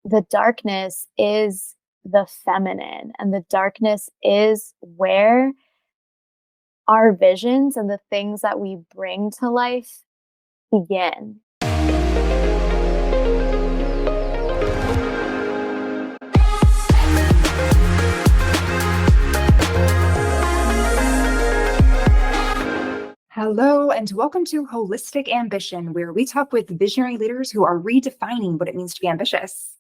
the darkness is the feminine, and the darkness is where our visions and the things that we bring to life begin. Hello, and welcome to Holistic Ambition, where we talk with visionary leaders who are redefining what it means to be ambitious.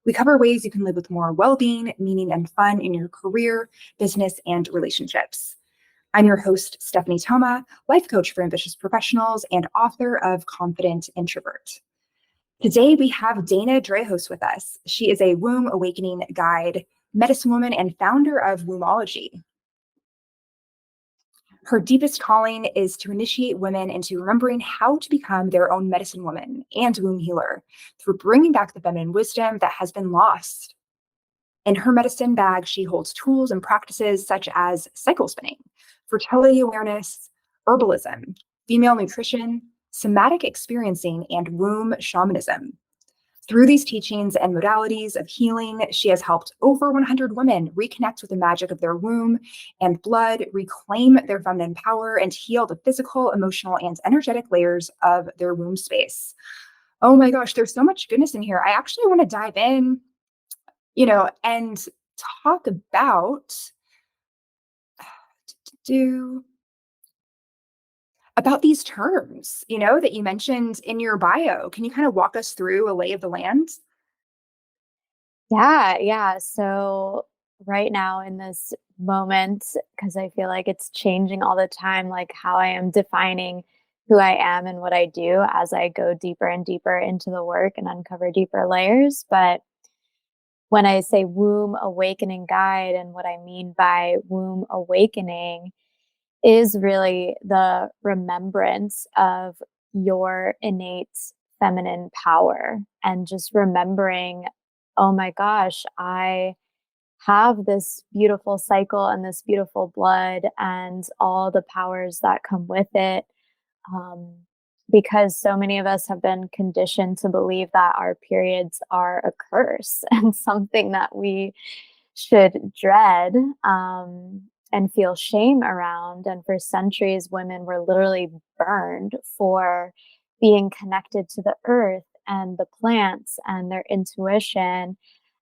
We cover ways you can live with more well-being, meaning, and fun in your career, business, and relationships. I'm your host, Stephanie Thoma, life coach for ambitious professionals and author of Confident Introvert. Today, we have Dana Drahos with us. She is a womb awakening guide, medicine woman, and founder of Womb.ology. Her deepest calling is to initiate women into remembering how to become their own medicine woman and womb healer through bringing back the feminine wisdom that has been lost. In her medicine bag, she holds tools and practices such as cycle spinning, fertility awareness, herbalism, female nutrition, somatic experiencing, and womb shamanism. Through these teachings and modalities of healing, she has helped over 100 women reconnect with the magic of their womb and blood, reclaim their feminine power, and heal the physical, emotional, and energetic layers of their womb space. Oh my gosh, there's so much goodness in here. I actually want to dive in, and talk about these terms, that you mentioned in your bio. Can you kind of walk us through a lay of the land? Yeah. So right now in this moment, because I feel like it's changing all the time, like how I am defining who I am and what I do as I go deeper and deeper into the work and uncover deeper layers. But when I say womb awakening guide, and what I mean by womb awakening is really the remembrance of your innate feminine power, and just remembering, oh my gosh, I have this beautiful cycle and this beautiful blood and all the powers that come with it. Um, because so many of us have been conditioned to believe that our periods are a curse and something that we should dread, and feel shame around. And for centuries, women were literally burned for being connected to the earth and the plants and their intuition.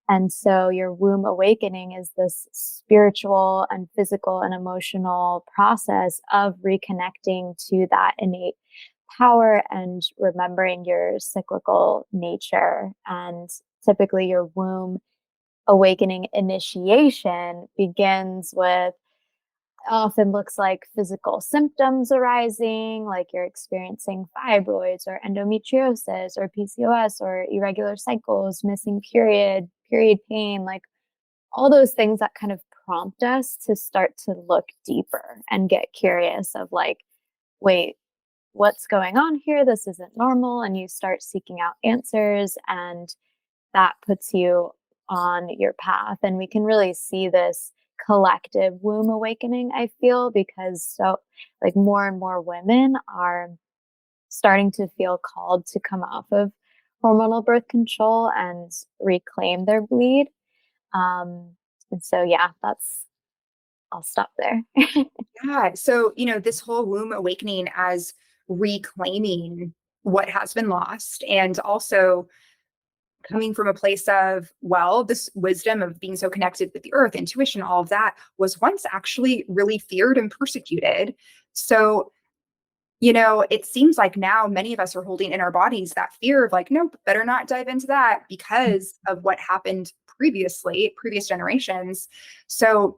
And so your womb awakening is this spiritual and physical and emotional process of reconnecting to that innate power and remembering your cyclical nature. And typically, your womb awakening initiation begins with, often looks like physical symptoms arising, like you're experiencing fibroids or endometriosis or PCOS or irregular cycles, missing period pain, like all those things that kind of prompt us to start to look deeper and get curious of like, wait, what's going on here? This isn't normal. And you start seeking out answers, and that puts you on your path. And we can really see this collective womb awakening, I feel, because so like more and more women are starting to feel called to come off of hormonal birth control and reclaim their bleed. And so, yeah, I'll stop there. Yeah. So, this whole womb awakening as reclaiming what has been lost, and also coming from a place of, well, this wisdom of being so connected with the earth, intuition, all of that was once actually really feared and persecuted. So, it seems like now many of us are holding in our bodies that fear of like, nope, better not dive into that because of what happened previously, previous generations. So,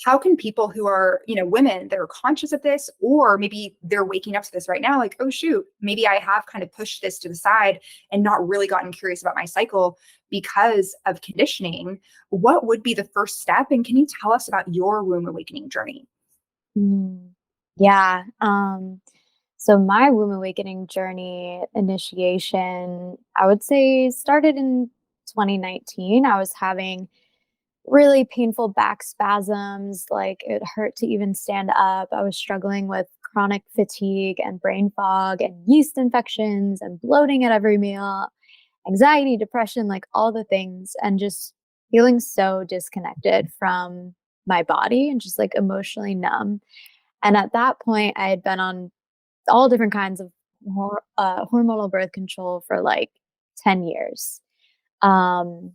how can people who are, women that are conscious of this, or maybe they're waking up to this right now, like, oh, shoot, maybe I have kind of pushed this to the side and not really gotten curious about my cycle because of conditioning. What would be the first step? And can you tell us about your womb awakening journey? Mm, yeah. So my womb awakening journey initiation, I would say, started in 2019. I was having really painful back spasms, like it hurt to even stand up. I was struggling with chronic fatigue and brain fog and yeast infections and bloating at every meal. anxiety, depression, like all the things, and just feeling so disconnected from my body and just like emotionally numb. And at that point, I had been on all different kinds of hormonal birth control for like 10 years. Um,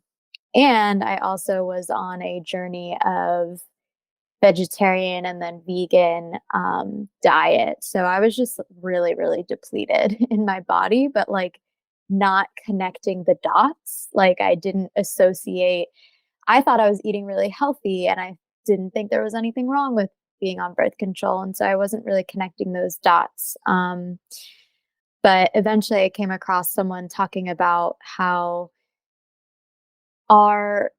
and I also was on a journey of vegetarian and then vegan diet. So I was just really, really depleted in my body, but like not connecting the dots. Like I didn't associate, I thought I was eating really healthy and I didn't think there was anything wrong with being on birth control. And so I wasn't really connecting those dots. But eventually I came across someone talking about how our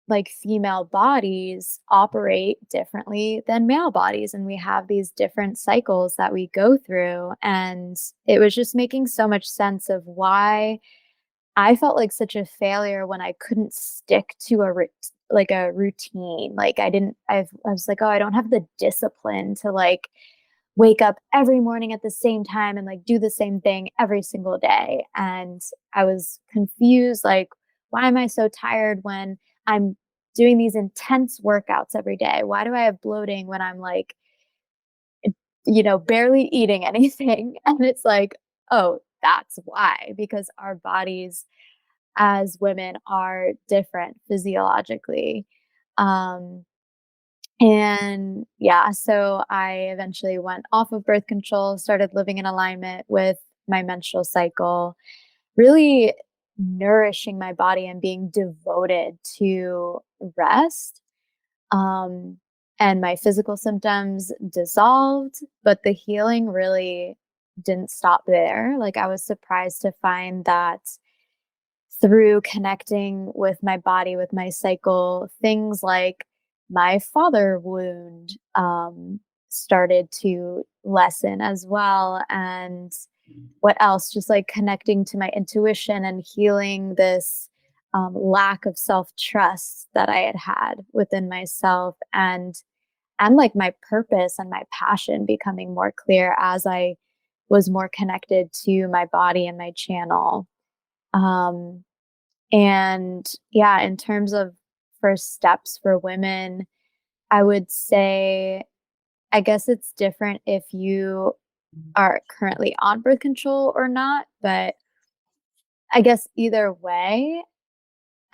like female bodies operate differently than male bodies, and we have these different cycles that we go through, and it was just making so much sense of why I felt like such a failure when I couldn't stick to like a routine. Like I was like, oh, I don't have the discipline to like wake up every morning at the same time and like do the same thing every single day. And I was confused, like, why am I so tired when I'm doing these intense workouts every day? Why do I have bloating when I'm like, barely eating anything? And it's like, oh, that's why, because our bodies as women are different physiologically. Um, and yeah, so I eventually went off of birth control, started living in alignment with my menstrual cycle, really nourishing my body and being devoted to rest. Um, and my physical symptoms dissolved, but the healing really didn't stop there. Like I was surprised to find that through connecting with my body, with my cycle, things like my father wound started to lessen as well. And what else? Just like connecting to my intuition and healing this lack of self trust that I had had within myself, and like my purpose and my passion becoming more clear as I was more connected to my body and my channel. Um, and yeah, in terms of first steps for women, I would say, I guess it's different if you are currently on birth control or not. But I guess either way,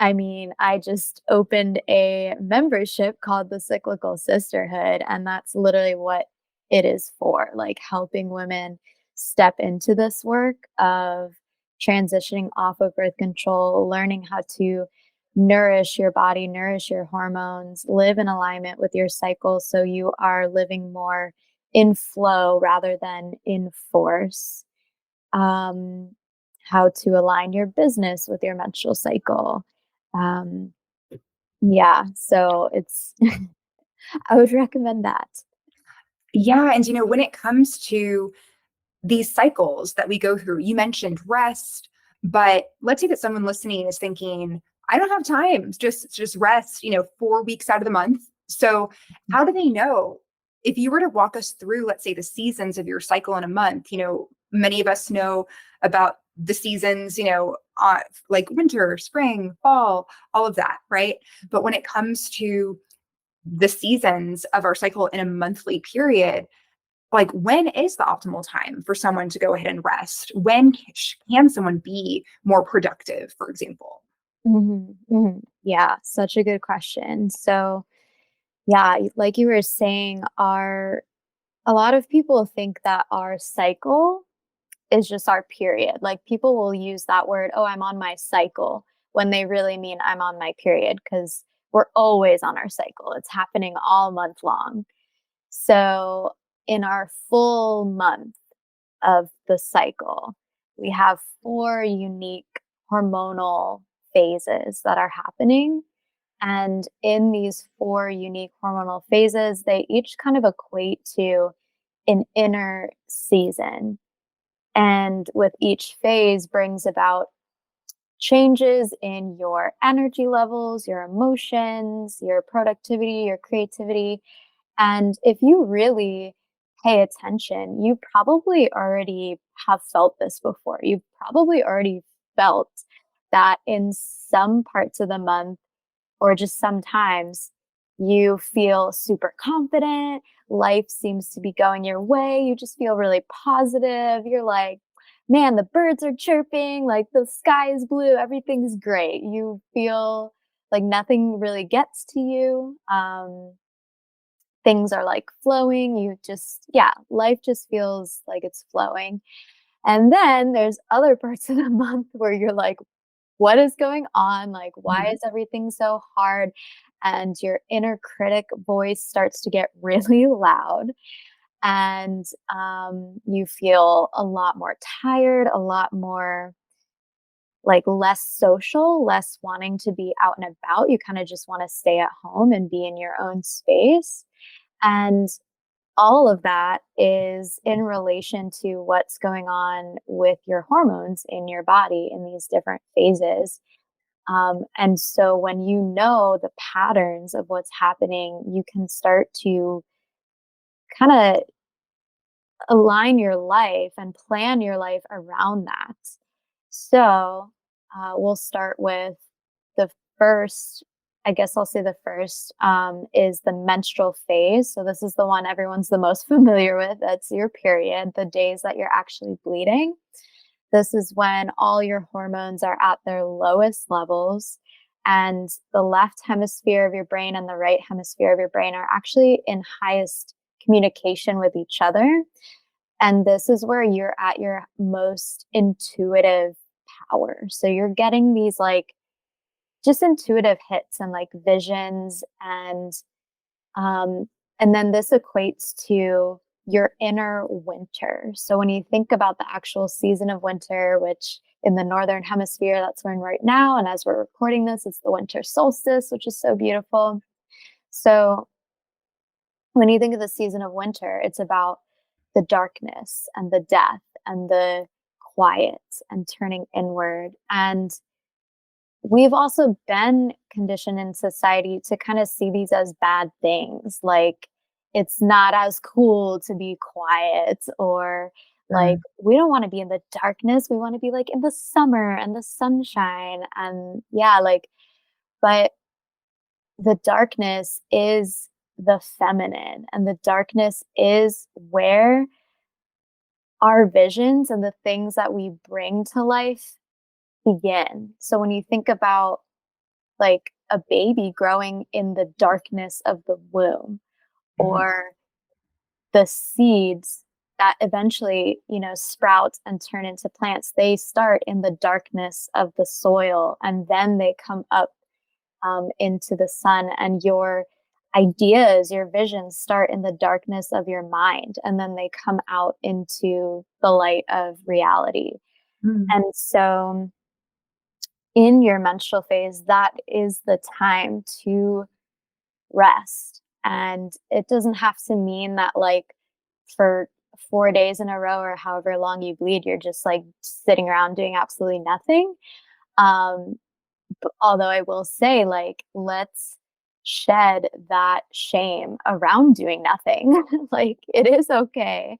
I mean, I just opened a membership called the Cyclical Sisterhood, and that's literally what it is for, like helping women step into this work of transitioning off of birth control, learning how to nourish your body, nourish your hormones, live in alignment with your cycle so you are living more in flow rather than in force. Um, how to align your business with your menstrual cycle. um, yeah, so it's I would recommend that. Yeah. And, when it comes to these cycles that we go through, you mentioned rest, but let's say that someone listening is thinking, I don't have time, just rest, 4 weeks out of the month. So how do they know? If you were to walk us through, let's say, the seasons of your cycle in a month, many of us know about the seasons, like winter, spring, fall, all of that, right? But when it comes to the seasons of our cycle in a monthly period, like when is the optimal time for someone to go ahead and rest? When can someone be more productive, for example? Yeah, such a good question. So, yeah, like you were saying, our a lot of people think that our cycle is just our period. Like people will use that word, oh, I'm on my cycle, when they really mean I'm on my period, because we're always on our cycle. It's happening all month long. So, in our full month of the cycle, we have four unique hormonal phases that are happening. And in these four unique hormonal phases, they each kind of equate to an inner season. And with each phase brings about changes in your energy levels, your emotions, your productivity, your creativity. And if you really pay attention, you probably already have felt this before. You've probably already felt that in some parts of the month or just sometimes you feel super confident, life seems to be going your way, you just feel really positive. You're like, man, the birds are chirping, like the sky is blue, everything's great. You feel like nothing really gets to you. Things are like flowing. You just, yeah, life just feels like it's flowing. And then there's other parts of the month where you're like, what is going on? Like, why Mhm. is everything so hard? And your inner critic voice starts to get really loud. And you feel a lot more tired, a lot more like less social, less wanting to be out and about. You kind of just want to stay at home and be in your own space. And all of that is in relation to what's going on with your hormones in your body in these different phases. And so when you know the patterns of what's happening, you can start to kind of align your life and plan your life around that. So we'll start with the first, I guess I'll say the first is the menstrual phase. So this is the one everyone's the most familiar with. That's your period, the days that you're actually bleeding. This is when all your hormones are at their lowest levels, and the left hemisphere of your brain and the right hemisphere of your brain are actually in highest communication with each other. And this is where you're at your most intuitive power. So you're getting these like just intuitive hits and like visions um and then this equates to your inner winter. So when you think about the actual season of winter, which in the northern hemisphere that's we're in right now, and as we're recording this, it's the winter solstice, which is so beautiful. So when you think of the season of winter, it's about the darkness and the death and the quiet and turning inward. And we've also been conditioned in society to kind of see these as bad things. Like it's not as cool to be quiet, or like Mm. we don't want to be in the darkness. We want to be like in the summer and the sunshine. And yeah, like, but the darkness is the feminine, and the darkness is where our visions and the things that we bring to life begin. So when you think about like a baby growing in the darkness of the womb, Mhm. or the seeds that eventually, sprout and turn into plants, they start in the darkness of the soil and then they come up into the sun. And your ideas, your visions start in the darkness of your mind and then they come out into the light of reality. Mm. And so in your menstrual phase, that is the time to rest. And it doesn't have to mean that, like, for 4 days in a row or however long you bleed, you're just like sitting around doing absolutely nothing. Um, Although I will say, like, let's shed that shame around doing nothing. Like, it is okay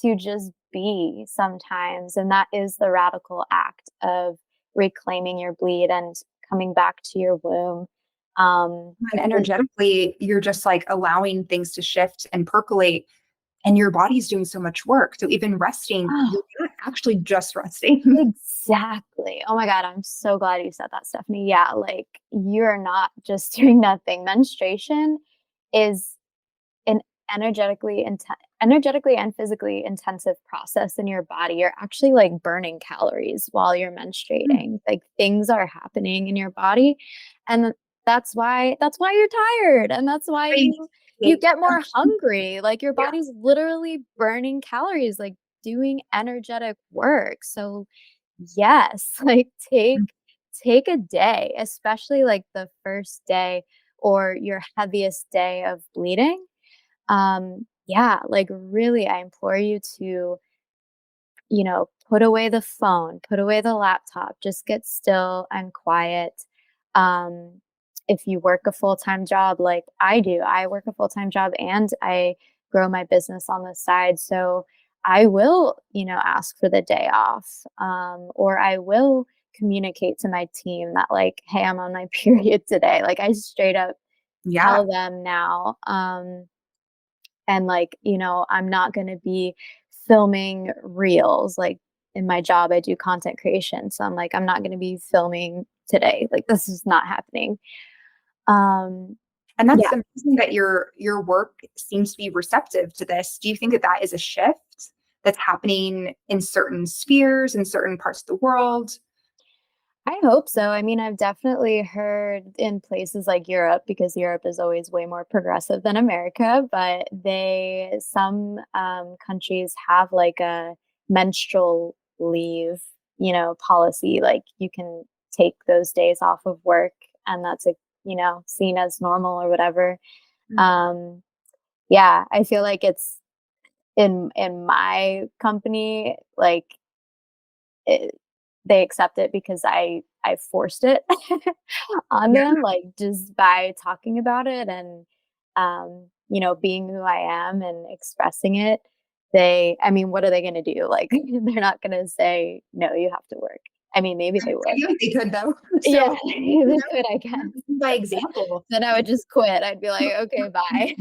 to just be sometimes. And that is the radical act of reclaiming your bleed and coming back to your womb. And And energetically, you're just like allowing things to shift and percolate, and your body's doing so much work. So even resting, oh, you're not actually just resting. exactly. Oh my God, I'm so glad you said that, Stephanie. Yeah, like you're not just doing nothing. Menstruation is an energetically and physically intensive process in your body. You're actually like burning calories while you're Mm. menstruating. Like things are happening in your body, and that's why you're tired, and that's why I you hate get more hungry. Like your yeah. body's literally burning calories, like doing energetic work. So yes, like take a day, especially like the first day or your heaviest day of bleeding. Yeah, like really, I implore you to, put away the phone, put away the laptop, just get still and quiet. Um, if you work a full-time job like I do, I work a full-time job and I grow my business on the side. So I will, ask for the day off, or I will communicate to my team that like, hey, I'm on my period today. Like I straight up Yeah. tell them now. And like, I'm not going to be filming reels. Like in my job, I do content creation. So I'm like, I'm not going to be filming today. Like this is not happening. Um, And that's yeah. amazing that your work seems to be receptive to this. Do you think that that is a shift that's happening in certain spheres, in certain parts of the world? I hope so. I mean, I've definitely heard in places like Europe, because Europe is always way more progressive than America, but some countries have like a menstrual leave, policy. Like you can take those days off of work and that's seen as normal or whatever. Mm. Um, yeah, I feel like it's in my company, like it, they accept it because I forced it on Yeah. them, like just by talking about it and being who I am and expressing it. I mean, what are they going to do? Like, they're not going to say no, you have to work. I mean, maybe they I would. feel like they could though. Yeah, So, they could, I guess. by example. Then I would just quit. I'd be like, okay, bye.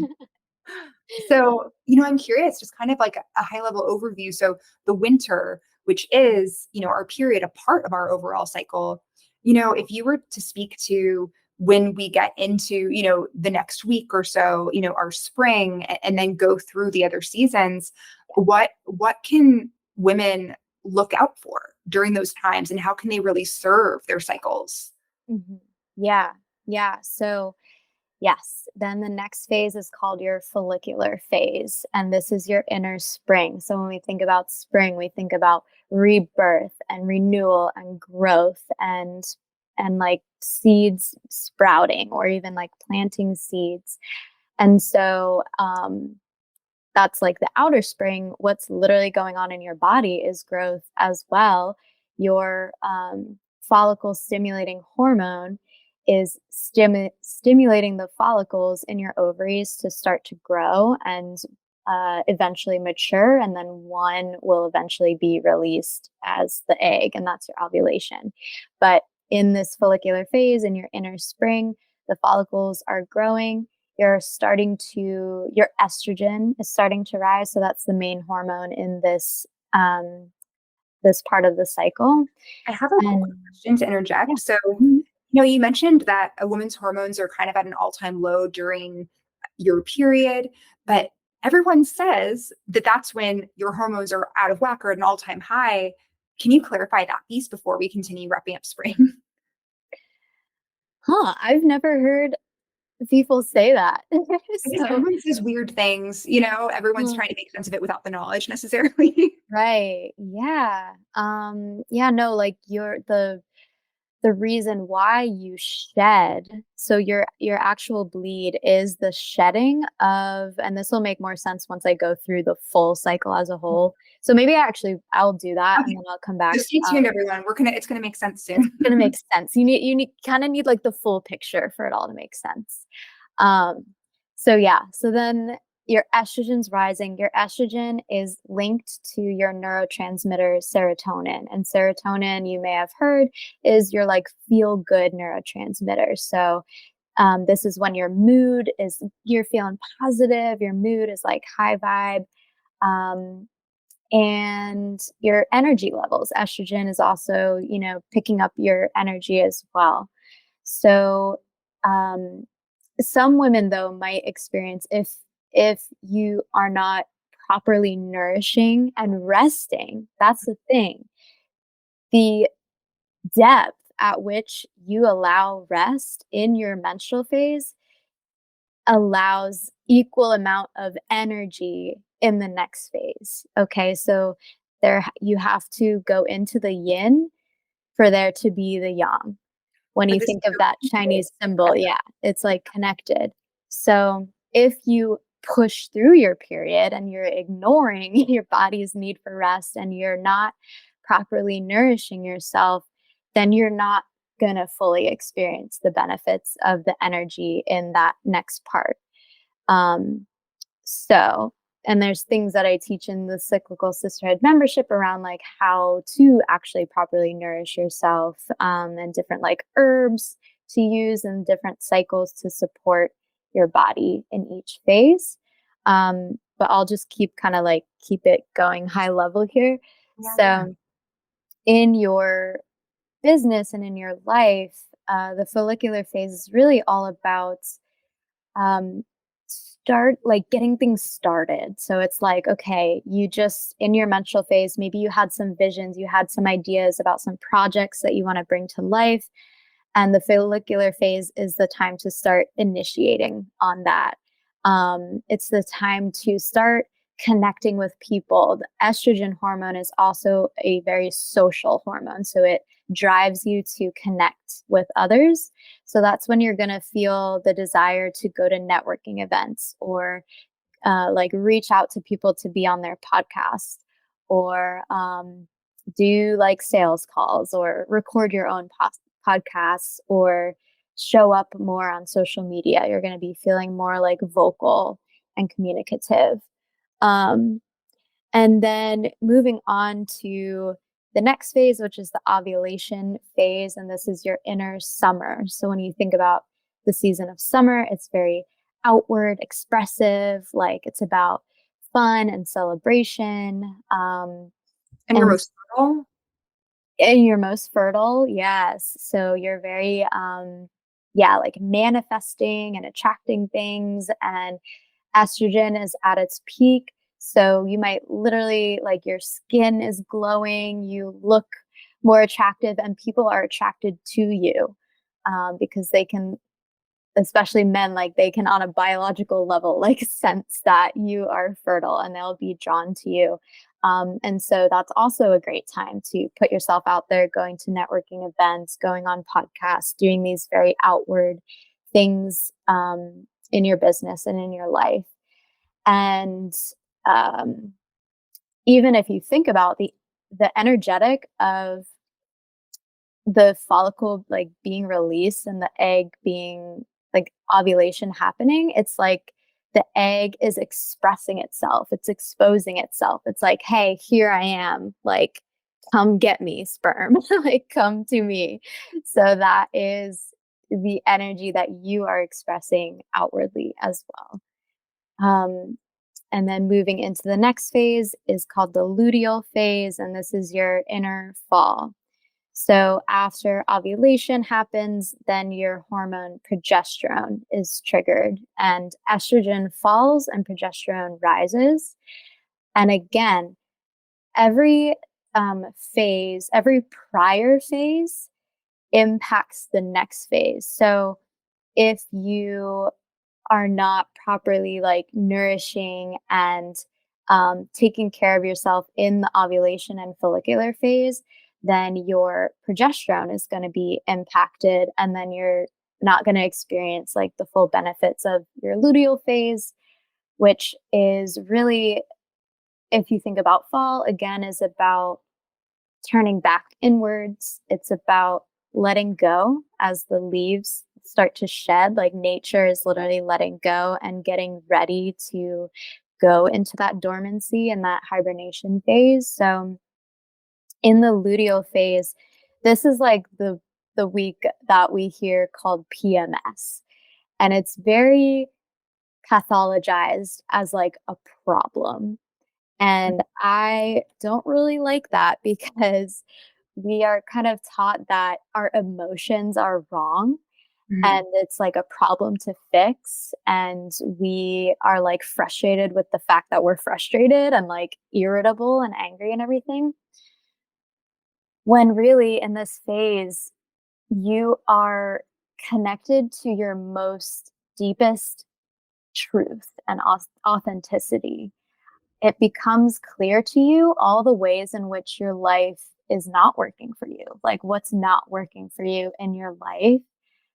So, I'm curious, just kind of like a high level overview. So, the winter, which is, our period, a part of our overall cycle, if you were to speak to when we get into, the next week or so, our spring and then go through the other seasons, what can women look out for during those times and how can they really serve their cycles? Mhm. Yeah, yeah. So yes. Then the next phase is called your follicular phase. And this is your inner spring. So when we think about spring, we think about rebirth and renewal and growth and like seeds sprouting or even like planting seeds. And so that's like the outer spring. What's literally going on in your body is growth as well. Your follicle stimulating hormone is stimulating the follicles in your ovaries to start to grow and eventually mature. And then one will eventually be released as the egg, and that's your ovulation. But in this follicular phase, in your inner spring, the follicles are growing, your estrogen is starting to rise. So that's the main hormone in um, this part of the cycle. I have a quick And question to yeah. interject. So, Mhm. you mentioned that a woman's hormones are kind of at an all-time low during your period, but everyone says that that's when your hormones are out of whack or at an all-time high. Can you clarify that piece before we continue wrapping up spring? Huh. I've never heard people say that. I guess So, everyone says weird things, everyone's mm, trying to make sense of it without the knowledge necessarily. right. Yeah. Yeah, no, like the reason why you shed, so your actual bleed is the shedding of, and this will make more sense once I go through the full cycle as a whole. So maybe I'll do that and Okay, then I'll come back. so stay tuned, everyone. It's gonna make sense soon. Gonna make sense. You kind of need like the full picture for it all to make sense. Um, so yeah, so then your estrogen's rising. Your estrogen is linked to your neurotransmitter serotonin. And serotonin, you may have heard, is your like feel good neurotransmitter. So this is when you're feeling positive, your mood is like high vibe. Um, and your energy levels. Estrogen is also, picking up your energy as well. So, um, some women though might experience if you are not properly nourishing and resting. That's the thing. The depth at which you allow rest in your menstrual phase allows equal amount of energy in the next phase. Okay, so you have to go into the yin for there to be the yang. When But you this is think of so that cool. Chinese symbol, yeah, it's like connected. So if you push through your period and you're ignoring your body's need for rest and you're not properly nourishing yourself, then you're not going to fully experience the benefits of the energy in that next part. Um, so and there's things that I teach in the Cyclical Sisterhood membership around like how to actually properly nourish yourself, and different like herbs to use and different cycles to support your body in each phase. But I'll just keep it going high level here. Yeah. So in your business and in your life, the follicular phase is really all about um, start like getting things started. So it's like, okay, you just in your menstrual phase, maybe you had some visions, you had some ideas about some projects that you want to bring to life. And the follicular phase is the time to start initiating on that. It's the time to start connecting with people. The estrogen hormone is also a very social hormone. So it drives you to connect with others. So that's when you're going to feel the desire to go to networking events or like reach out to people to be on their podcast or do like sales calls or record your own podcasts or show up more on social media. You're going to be feeling more like vocal and communicative. Um, and then moving on to the next phase, which is the ovulation phase. And this is your inner summer. So when you think about the season of summer, it's very outward, expressive, like it's about fun and celebration. And you're And most fertile. and you're most fertile, yes. So you're very, yeah, like manifesting and attracting things, and estrogen is at its peak. So you might literally like your skin is glowing, you look more attractive, and people are attracted to you because they can, especially men, like they can on a biological level like sense that you are fertile and they'll be drawn to you. And so that's also a great time to put yourself out there, going to networking events, going on podcasts, doing these very outward things in your business and in your life. And um, even if you think about the energetic of the follicle like being released and the egg being like ovulation happening, it's like the egg is expressing itself, it's exposing itself. It's like, hey, here I am, like come get me, sperm, like come to me. So that is the energy that you are expressing outwardly as well. Um, and then moving into the next phase is called the luteal phase, and this is your inner fall. So after ovulation happens, then your hormone progesterone is triggered and estrogen falls and progesterone rises. And again, every phase, every prior phase impacts the next phase. So if you are not properly like nourishing and taking care of yourself in the ovulation and follicular phase, then your progesterone is going to be impacted, and then you're not going to experience like the full benefits of your luteal phase, which is really, if you think about fall, again, is about turning back inwards. It's about letting go as the leaves start to shed. Like nature is literally letting go and getting ready to go into that dormancy and that hibernation phase. So in the luteal phase, this is like the week that we hear called PMS. And it's very pathologized as like a problem. And I don't really like that because we are kind of taught that our emotions are wrong Mhm. and it's like a problem to fix. And we are like frustrated with the fact that we're frustrated and like irritable and angry and everything. When really in this phase, you are connected to your most deepest truth and authenticity. It becomes clear to you all the ways in which your life is not working for you, like what's not working for you in your life.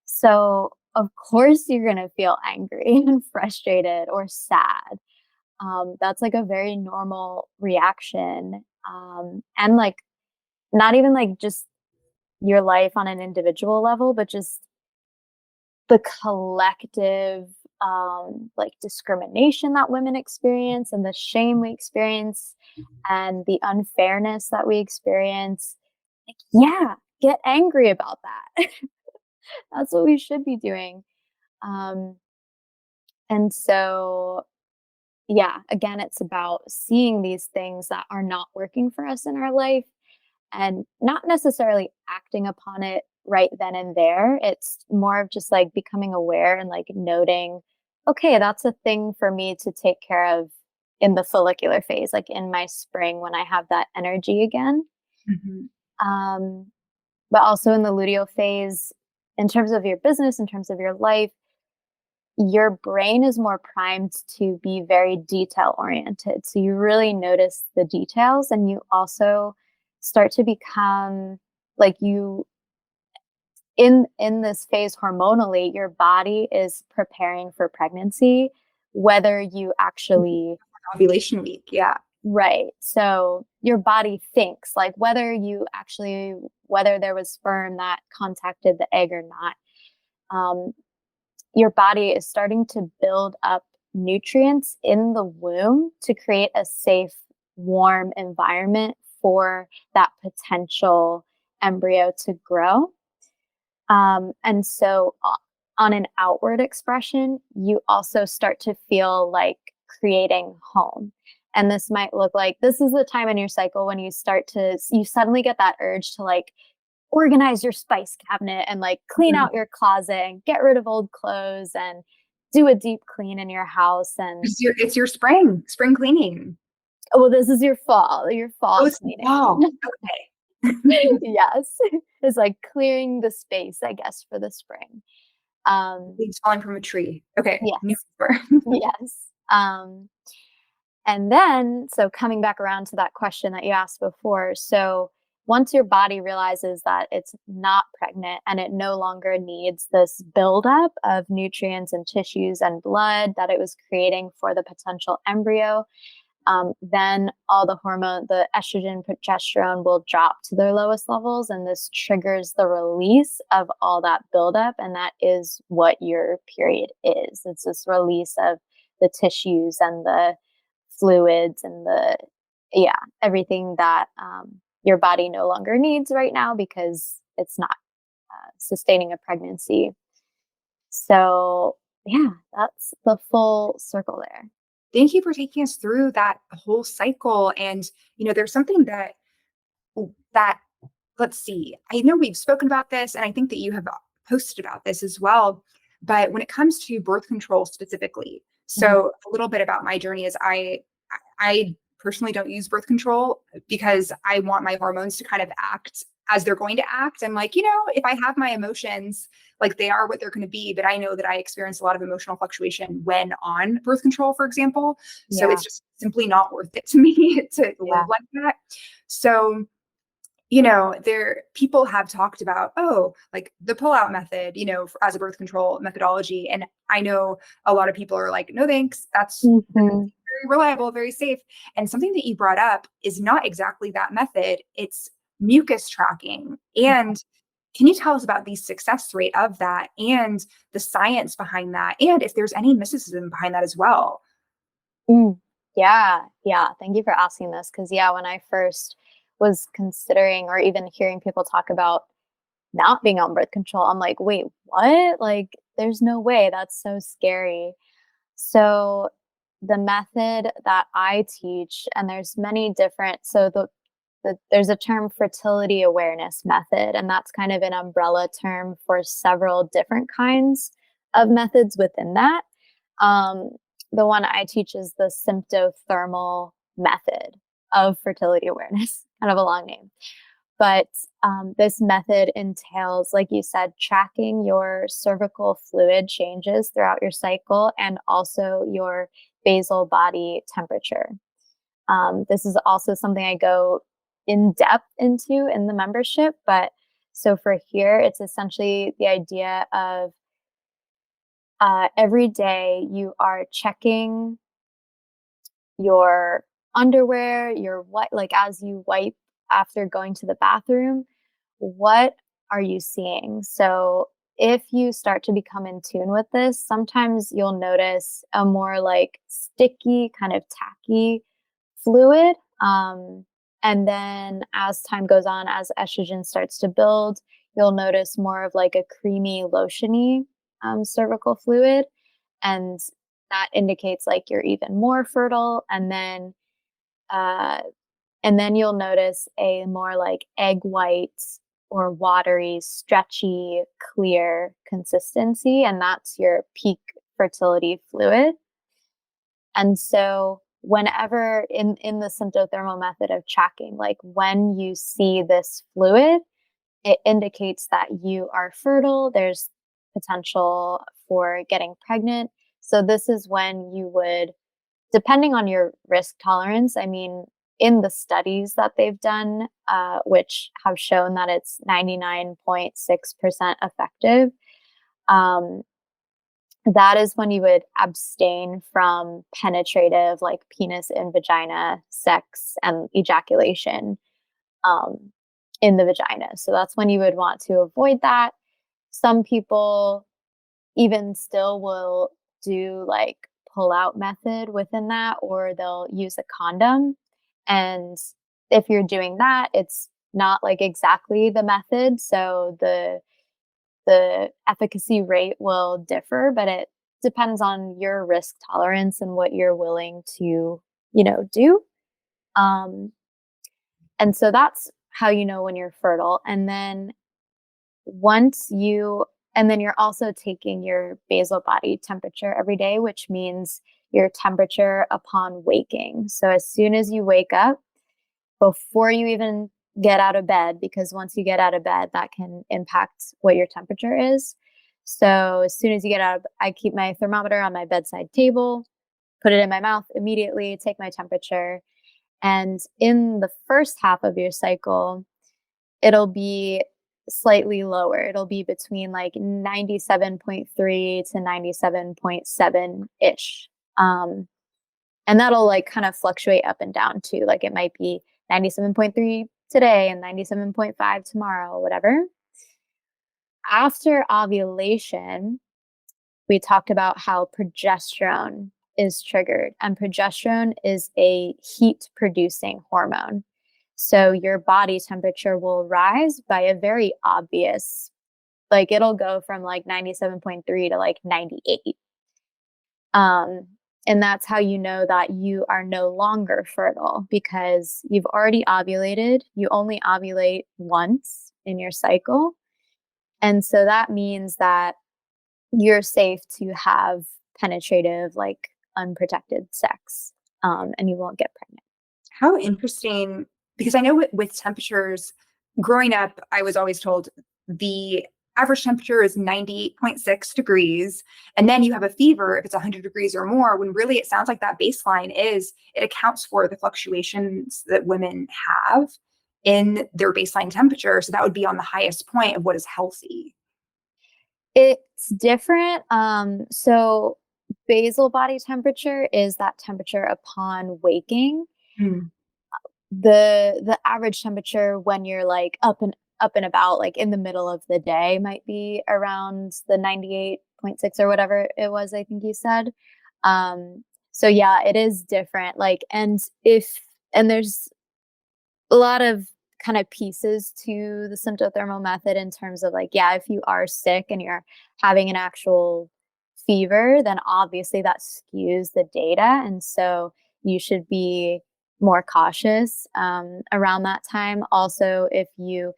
So, of course, you're going to feel angry and frustrated or sad. That's like a very normal reaction. And like, not even like just your life on an individual level, but just the collective like discrimination that women experience and the shame we experience and the unfairness that we experience. Like, yeah, get angry about that. That's what we should be doing. Um, and so, yeah, again, it's about seeing these things that are not working for us in our life and not necessarily acting upon it right then and there. It's more of just like becoming aware and like noting, okay, that's a thing for me to take care of in the follicular phase, like in my spring when I have that energy again. Mhm. Um, but also in the luteal phase, in terms of your business, in terms of your life, your brain is more primed to be very detail oriented. So you really notice the details and you also start to become like you in this phase hormonally, your body is preparing for pregnancy, whether you actually Ovulation week. Yeah. right. So your body thinks like whether there was sperm that contacted the egg or not. Um, your body is starting to build up nutrients in the womb to create a safe, warm environment for that potential embryo to grow. And so, on an outward expression, you also start to feel like creating home. And this might look like this is the time in your cycle when you suddenly get that urge to like organize your spice cabinet and like clean Mhm. out your closet and get rid of old clothes and do a deep clean in your house. And It's your spring cleaning. oh, well, this is your Oh, fall it's cleaning. fall. Okay. Yes. It's like clearing the space, I guess, for the spring. Um, Leaves falling from a tree. Okay. New yes. word. Yes. And then, so coming back around to that question that you asked before. So, once your body realizes that it's not pregnant and it no longer needs this buildup of nutrients and tissues and blood that it was creating for the potential embryo, then all the estrogen, progesterone will drop to their lowest levels. And this triggers the release of all that buildup. And that is what your period is. It's this release of the tissues and the fluids and yeah, everything that your body no longer needs right now because it's not sustaining a pregnancy. So, yeah, that's the full circle there. Thank you for taking us through that whole cycle. And, there's something that let's see. I know we've spoken about this, and I think that you have posted about this as well. But when it comes to birth control specifically, Mhm. so a little bit about my journey is I personally don't use birth control because I want my hormones to kind of act as they're going to act. I'm like, if I have my emotions, like they are what they're going to be, but I know that I experience a lot of emotional fluctuation when on birth control, for example. So Yeah, it's just simply not worth it to me to live yeah. like that. So there people have talked about, oh, like the pull-out method, as a birth control methodology. And I know a lot of people are like, no, thanks. That's Mhm. very reliable, very safe. And something that you brought up is not exactly that method. It's mucus tracking. And can you tell us about the success rate of that and the science behind that? And if there's any mysticism behind that as well? Mm. Yeah, yeah. Thank you for asking this because, yeah, when I first was considering or even hearing people talk about not being on birth control, I'm like, wait, what? Like, there's no way. That's so scary. So, the method that I teach, and there's many different, so there's a term fertility awareness method, and that's kind of an umbrella term for several different kinds of methods within that. Um, the one I teach is the symptothermal method of fertility awareness, kind of a long name. But this method entails, like you said, tracking your cervical fluid changes throughout your cycle and also your basal body temperature. This is also something I go in depth into in the membership. But so for here, it's essentially the idea of every day you are checking your underwear, your what, like as you wipe after going to the bathroom, what are you seeing? So if you start to become in tune with this, sometimes you'll notice a more like sticky, kind of tacky fluid. And then as time goes on, as estrogen starts to build, you'll notice more of like a creamy, lotiony cervical fluid. And that indicates like you're even more fertile. Uh, and then you'll notice a more like egg white or watery, stretchy, clear consistency. And that's your peak fertility fluid. And so whenever in the symptothermal method of tracking, like when you see this fluid, it indicates that you are fertile. There's potential for getting pregnant. So this is when you would, depending on your risk tolerance, I mean, in the studies that they've done, which have shown that it's 99.6% effective, um, that is when you would abstain from penetrative, like penis and vagina sex and ejaculation um, in the vagina. So that's when you would want to avoid that. Some people even still will do like pull out method within that, or they'll use a condom. And if you're doing that, it's not like exactly the method. So the efficacy rate will differ, but it depends on your risk tolerance and what you're willing to, do. Um, and so that's how you know when you're fertile. Once you, and then you're also taking your basal body temperature every day, which means your temperature upon waking. So as soon as you wake up, before you even get out of bed, because once you get out of bed, that can impact what your temperature is. So as soon as you get out, I keep my thermometer on my bedside table, put it in my mouth immediately, take my temperature. And in the first half of your cycle, it'll be slightly lower. It'll be between like 97.3 to 97.7 ish. And that'll like kind of fluctuate up and down too. Like it might be 97.3 today and 97.5 tomorrow, whatever. After ovulation, we talked about how progesterone is triggered, and progesterone is a heat producing hormone. So your body temperature will rise by a very obvious, like it'll go from like 97.3 to like 98. Um, and that's how you know that you are no longer fertile, because you've already ovulated. You only ovulate once in your cycle. And so that means that you're safe to have penetrative, like unprotected sex, and you won't get pregnant. How interesting, because I know with temperatures, growing up, I was always told the average temperature is 98.6 degrees. And then you have a fever if it's 100 degrees or more, when really it sounds like that baseline is, it accounts for the fluctuations that women have in their baseline temperature. So that would be on the highest point of what is healthy. It's different. So basal body temperature is that temperature upon waking. Hmm. The average temperature when you're like up and about, like in the middle of the day, might be around the 98.6 or whatever it was, I think you said. So yeah, it is different. Like, and there's a lot of kind of pieces to the symptothermal method in terms of like, yeah, if you are sick and you're having an actual fever, then obviously that skews the data. And so you should be more cautious around that time. Also, if you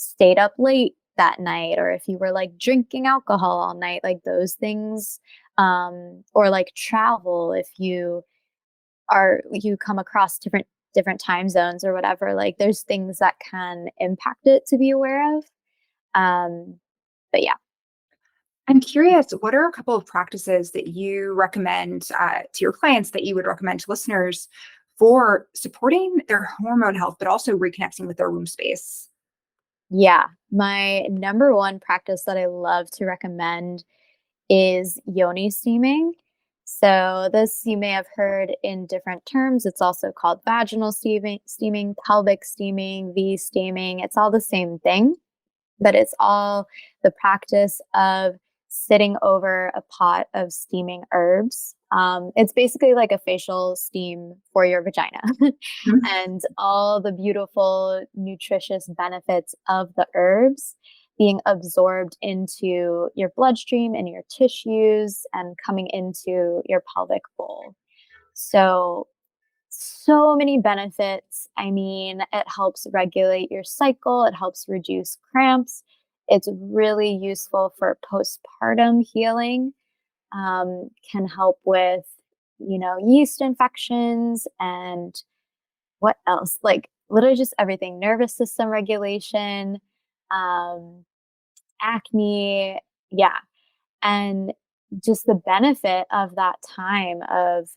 stayed up late that night, or if you were like drinking alcohol all night, like those things, or like travel, if you come across different time zones or whatever, like there's things that can impact it to be aware of. But yeah. I'm curious, what are a couple of practices that you recommend to your clients, that you would recommend to listeners for supporting their hormone health, but also reconnecting with their womb space? Yeah, my number one practice that I love to recommend is Yoni steaming. So this you may have heard in different terms. It's also called vaginal steaming, pelvic steaming, V steaming. It's all the same thing. but it's all the practice of sitting over a pot of steaming herbs. It's basically like a facial steam for your vagina Mhm. and all the beautiful, nutritious benefits of the herbs being absorbed into your bloodstream and your tissues and coming into your pelvic bowl. So many benefits. I mean, it helps regulate your cycle, it helps reduce cramps. It's really useful for postpartum healing, can help with, yeast infections and what else? Like literally just everything, nervous system regulation, um, acne. Yeah. And just the benefit of that time of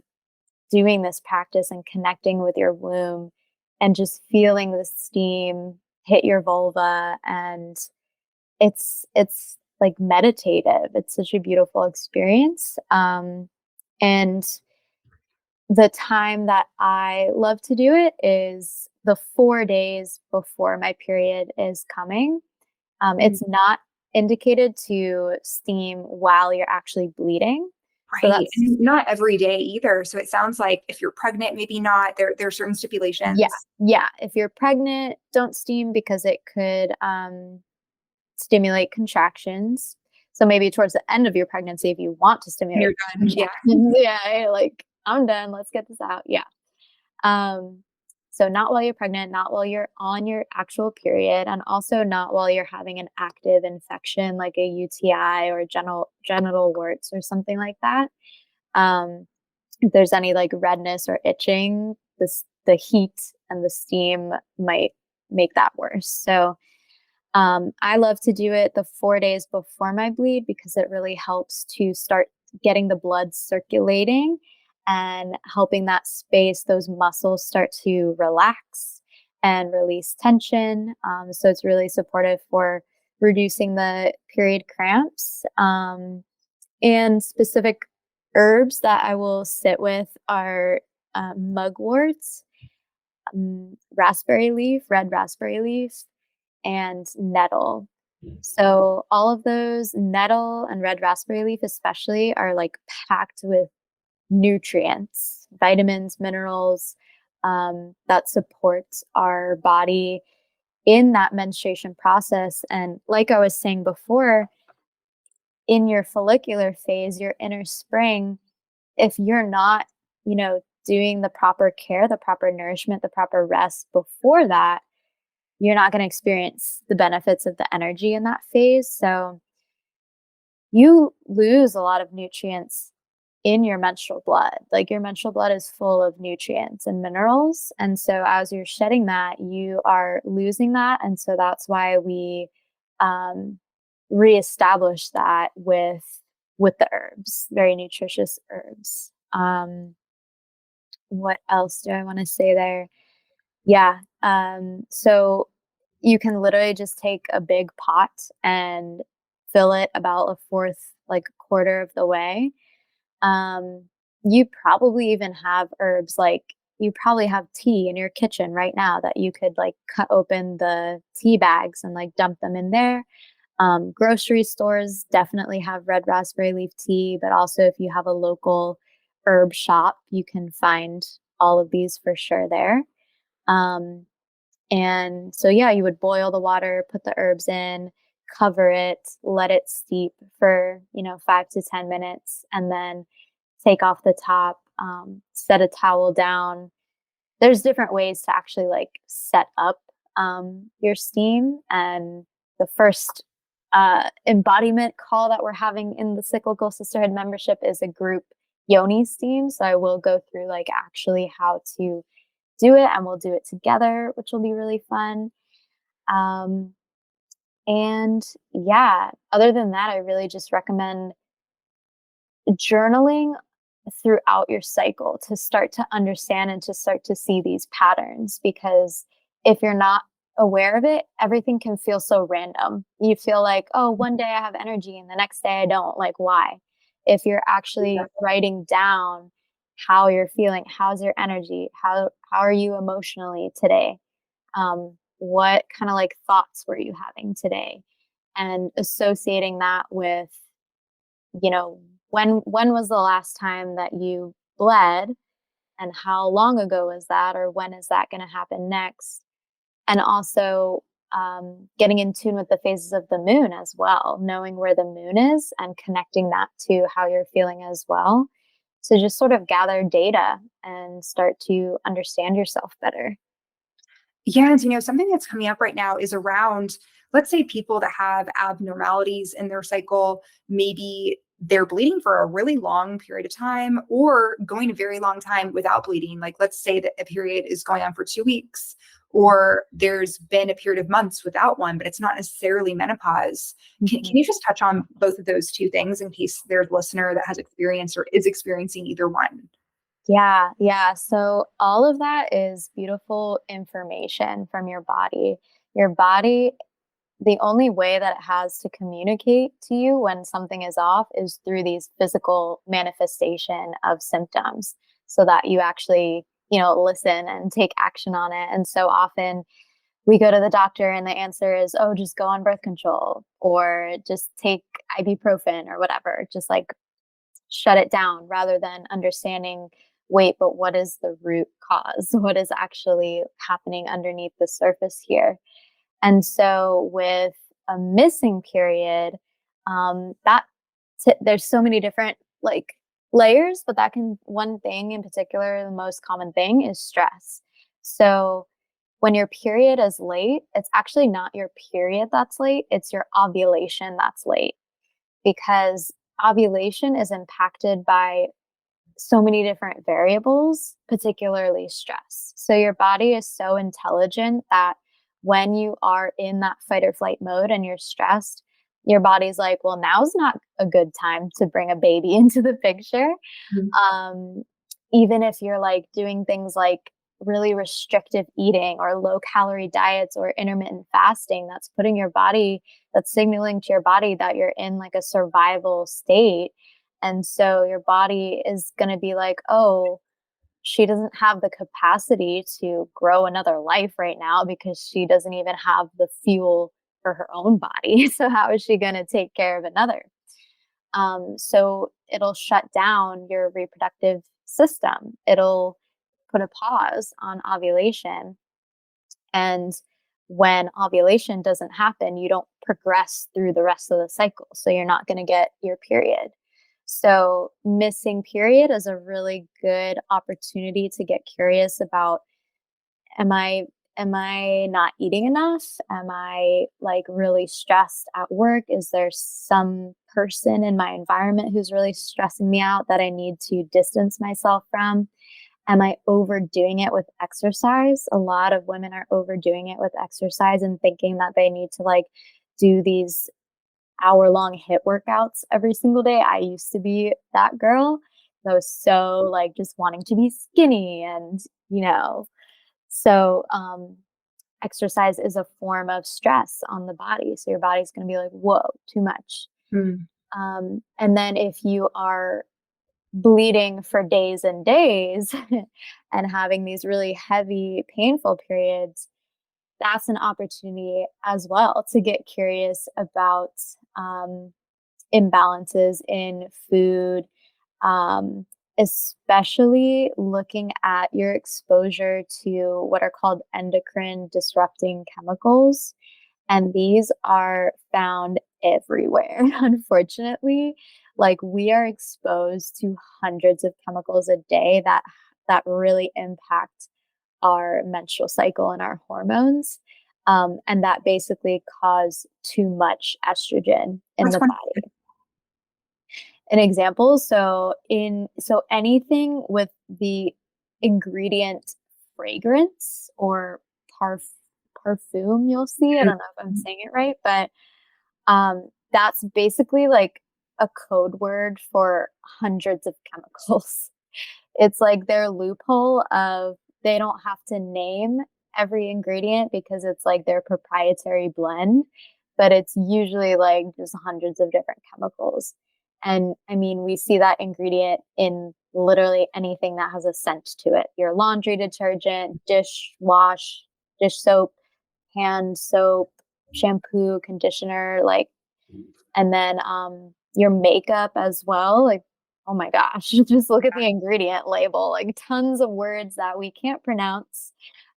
doing this practice and connecting with your womb and just feeling the steam hit your vulva, and it's like meditative. It's such a beautiful experience. And the time that I love to do it is the 4 days before my period is coming. It's not indicated to steam while you're actually bleeding. So Right. that's And not every day either. So it sounds like if you're pregnant, maybe not. There are certain Yeah, stipulations. yeah. If you're pregnant, don't steam because it could stimulate contractions. So maybe towards the end of your pregnancy, if you want to When you're stimulate done. Yeah. contractions, yeah, like I'm done. Let's get this out. Yeah. Um, so not while you're pregnant, not while you're on your actual period, and also not while you're having an active infection like a UTI or genital warts or something like that. If there's any like redness or itching, the heat and the steam might make that worse. So I love to do it the 4 days before my bleed because it really helps to start getting the blood circulating and helping that space, those muscles start to relax and release tension. So it's really supportive for reducing the period cramps. And specific herbs that I will sit with are mugwort, raspberry leaf, red raspberry leaf, and nettle. So all of those, nettle and red raspberry leaf especially, are like packed with nutrients, vitamins, minerals, that support our body in that menstruation process. And like I was saying before, in your follicular phase, your inner spring, if you're not, doing the proper care, the proper nourishment, the proper rest before that, you're not going to experience the benefits of the energy in that phase. So you lose a lot of nutrients in your menstrual blood. Like your menstrual blood is full of nutrients and minerals. And so as you're shedding that, you are losing that. And so that's why we um, reestablish that with the herbs, very nutritious herbs. What else do I want to say there? Yeah. So you can literally just take a big pot and fill it about a fourth, like quarter of the way. Um, you probably even have herbs like you probably have tea in your kitchen right now that you could like cut open the tea bags and like dump them in there. Grocery stores definitely have red raspberry leaf tea, but also if you have a local herb shop, you can find all of these for sure there. Um, and so, yeah, you would boil the water, put the herbs in, cover it, let it steep for, 5 to 10 minutes, and then take off the top, set a towel down. There's different ways to actually like set up your steam. And the first embodiment call that we're having in the Cyclical Sisterhood membership is a group Yoni steam. So I will go through like actually how to do it, and we'll do it together, which will be really fun. Um, and yeah, other than that, I really just recommend journaling throughout your cycle to start to understand and to start to see these patterns. Because if you're not aware of it, everything can feel so random. You feel like, oh, one day I have energy and the next day I don't. Like, why? If you're actually writing down how you're feeling, how's your energy, how are you emotionally today, what kind of like thoughts were you having today, and associating that with, you know, when was the last time that you bled, and how long ago was that, or when is that going to happen next? And also getting in tune with the phases of the moon as well, knowing where the moon is and connecting that to how you're feeling as well. So just sort of gather data and start to understand yourself better. Yeah, and something that's coming up right now is around, let's say, people that have abnormalities in their cycle. Maybe they're bleeding for a really long period of time or going a very long time without bleeding. Like, let's say that a period is going on for 2 weeks, or there's been a period of months without one, but it's not necessarily menopause. Can you just touch on both of those two things in case there's a listener that has experienced or is experiencing either one? Yeah, yeah. So all of that is beautiful information from your body. Your body, the only way that it has to communicate to you when something is off is through these physical manifestation of symptoms so that you actually, listen and take action on it. And so often we go to the doctor and the answer is, oh, just go on birth control or just take ibuprofen or whatever. Just like shut it down rather than understanding, wait, but what is the root cause? What is actually happening underneath the surface here? And so with a missing period, there's so many different like layers, but that can, one thing in particular, the most common thing is stress. So when your period is late, it's actually not your period that's late, it's your ovulation that's late, because ovulation is impacted by so many different variables, particularly stress. So your body is so intelligent that when you are in that fight or flight mode and you're stressed, your body's like, well, now's not a good time to bring a baby into the picture. Mhm. Um, Even if you're like doing things like really restrictive eating or low calorie diets or intermittent fasting, that's signaling to your body that you're in like a survival state. And so your body is going to be like, oh, she doesn't have the capacity to grow another life right now because she doesn't even have the fuel for her own body. So how is she going to take care of another? So it'll shut down your reproductive system. It'll put a pause on ovulation. And when ovulation doesn't happen, you don't progress through the rest of the cycle. So you're not going to get your period. So missing period is a really good opportunity to get curious about, am I am I not eating enough? Am I like really stressed at work? Is there some person in my environment who's really stressing me out that I need to distance myself from? Am I overdoing it with exercise? A lot of women are overdoing it with exercise and thinking that they need to like do these hour-long hit workouts every single day. I used to be that girl. I was so like just wanting to be skinny and, you know, so exercise is a form of stress on the body. So your body's going to be like, whoa, too much. Mm. And then if you are bleeding for days and days and having these really heavy, painful periods, that's an opportunity as well to get curious about um, imbalances in food, um, especially looking at your exposure to what are called endocrine disrupting chemicals. And these are found everywhere, unfortunately. Like we are exposed to hundreds of chemicals a day that really impact our menstrual cycle and our hormones. And that basically cause too much estrogen in That's the one. body. An example, so anything with the ingredient fragrance or perfume, you'll see. I don't know if I'm saying it right, but that's basically like a code word for hundreds of chemicals. It's like their loophole of they don't have to name every ingredient because it's like their proprietary blend, but it's usually like just hundreds of different chemicals. And I mean, we see that ingredient in literally anything that has a scent to it. Your laundry detergent, dish wash, dish soap, hand soap, shampoo, conditioner, like, and then your makeup as well. Like, oh my gosh, just look at the ingredient label. Like tons of words that we can't pronounce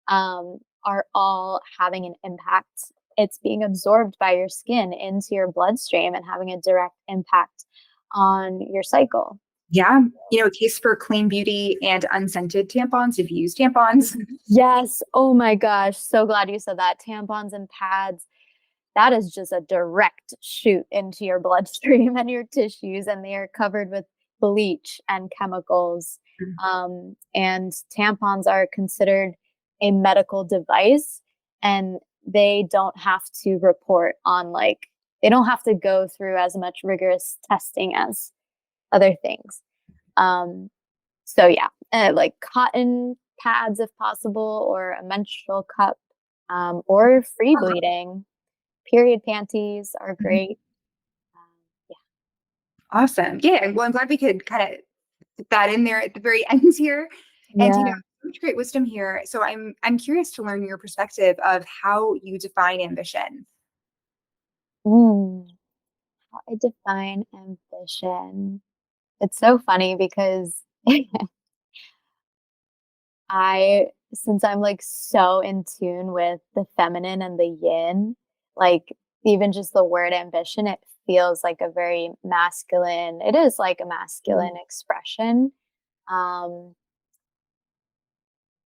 are all having an impact. It's being absorbed by your skin into your bloodstream and having a direct impact on your cycle. Yeah. A case for clean beauty and unscented tampons if you use tampons. Yes. Oh my gosh. So glad you said that. Tampons and pads, that is just a direct shoot into your bloodstream and your tissues, and they are covered with bleach and chemicals. And tampons are considered a medical device, and they don't have to report on, like, they don't have to go through as much rigorous testing as other things. Um, so yeah, like cotton pads if possible, or a menstrual cup, or free bleeding. Period panties are great. Um, Awesome. Yeah. Well, I'm glad we could kind of put that in there at the very end here. And yeah. so much great wisdom here. So I'm curious to learn your perspective of how you define ambition. Mm, how I define ambition. It's so funny because since I'm like so in tune with the feminine and the yin, like even just the word ambition, it feels like a very masculine, it is like a masculine expression. Um,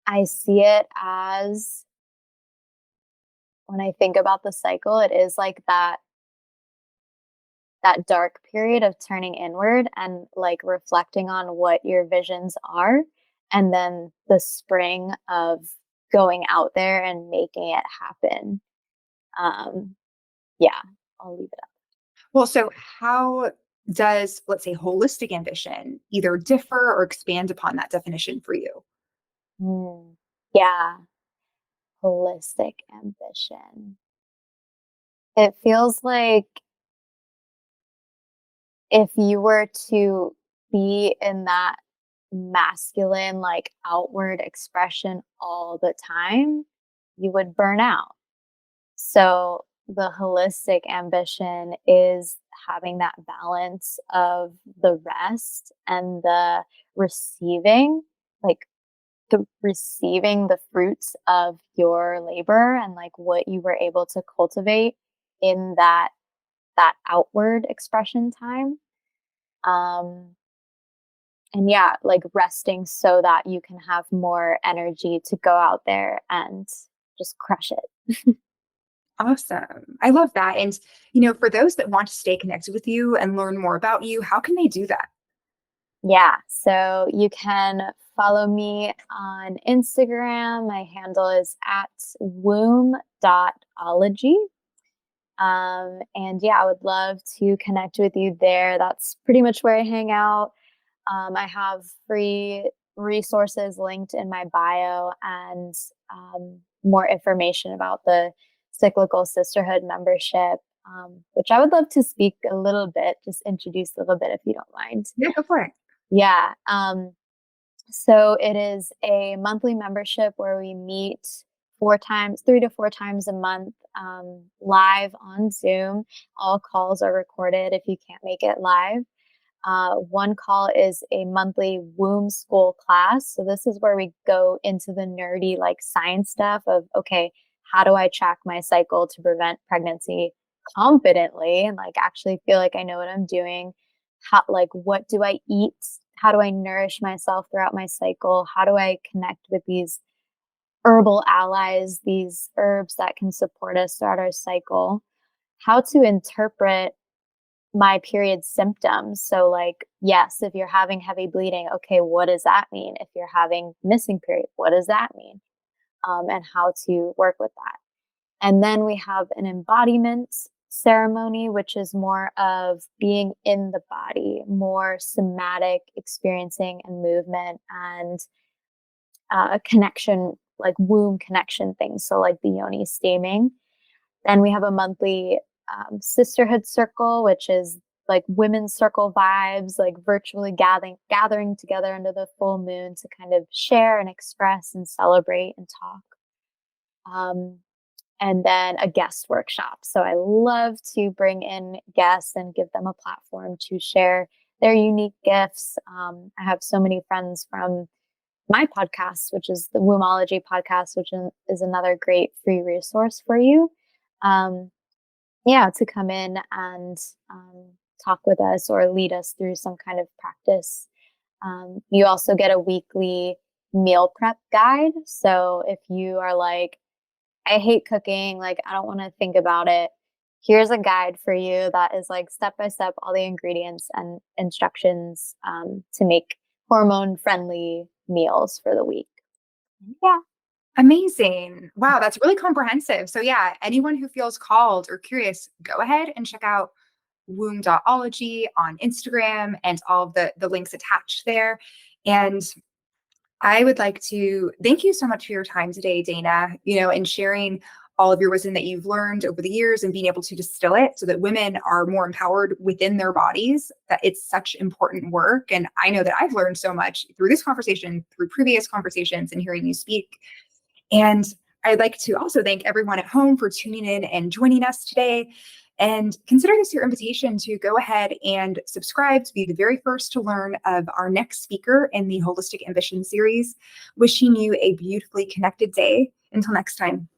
I see it as, when I think about the cycle, it is like that dark period of turning inward and like reflecting on what your visions are, and then the spring of going out there and making it happen. um yeah, I'll leave it up. Well, so how does, let's say, holistic ambition either differ or expand upon that definition for you? Yeah, holistic ambition, it feels like if you were to be in that masculine, like outward expression all the time, you would burn out. So the holistic ambition is having that balance of the rest and the receiving, like the receiving the fruits of your labor and like what you were able to cultivate in that outward expression time. Um and yeah, like resting so that you can have more energy to go out there and just crush it. Awesome. I love that. And, for those that want to stay connected with you and learn more about you, how can they do that? Yeah, so you can follow me on Instagram. My handle is at womb.ology. And yeah, I would love to connect with you there. That's pretty much where I hang out. I have free resources linked in my bio, and more information about the Cyclical Sisterhood membership, which I would love to speak a little bit, just introduce a little bit if you don't mind. Yeah, go for it. Yeah. So it is a monthly membership where we meet 4 times, 3 to 4 times a month, live on Zoom. All calls are recorded if you can't make it live. One call is a monthly womb school class. So this is where we go into the nerdy, like science stuff of, okay, how do I track my cycle to prevent pregnancy confidently and like actually feel like I know what I'm doing? How, like, what do I eat? How do I nourish myself throughout my cycle? How do I connect with these herbal allies, these herbs that can support us throughout our cycle? How to interpret my period symptoms. So, like, yes, if you're having heavy bleeding, okay, what does that mean? If you're having missing period, what does that mean? And how to work with that. And then we have an embodiment ceremony, which is more of being in the body, more somatic experiencing and movement and connection, like womb connection things. So, like the Yoni steaming. Then we have a monthly sisterhood circle, which is like women's circle vibes, like virtually gathering together under the full moon to kind of share and express and celebrate and talk. Um, and then a guest workshop. So I love to bring in guests and give them a platform to share their unique gifts. I have so many friends from my podcast, which is the Womb.ology podcast, which is another great free resource for you. Um, yeah, to come in and talk with us or lead us through some kind of practice. You also get a weekly meal prep guide. So if you are like, I hate cooking, like, I don't want to think about it, here's a guide for you that is like step by step, all the ingredients and instructions to make hormone friendly meals for the week. Yeah. Amazing. Wow, that's really comprehensive. So yeah, anyone who feels called or curious, go ahead and check out Womb.ology on Instagram and all of the links attached there. And I would like to thank you so much for your time today, Dana, and sharing all of your wisdom that you've learned over the years and being able to distill it so that women are more empowered within their bodies, that it's such important work. And I know that I've learned so much through this conversation, through previous conversations and hearing you speak. And I'd like to also thank everyone at home for tuning in and joining us today. And consider this your invitation to go ahead and subscribe to be the very first to learn of our next speaker in the Holistic Ambition series. Wishing you a beautifully connected day. Until next time.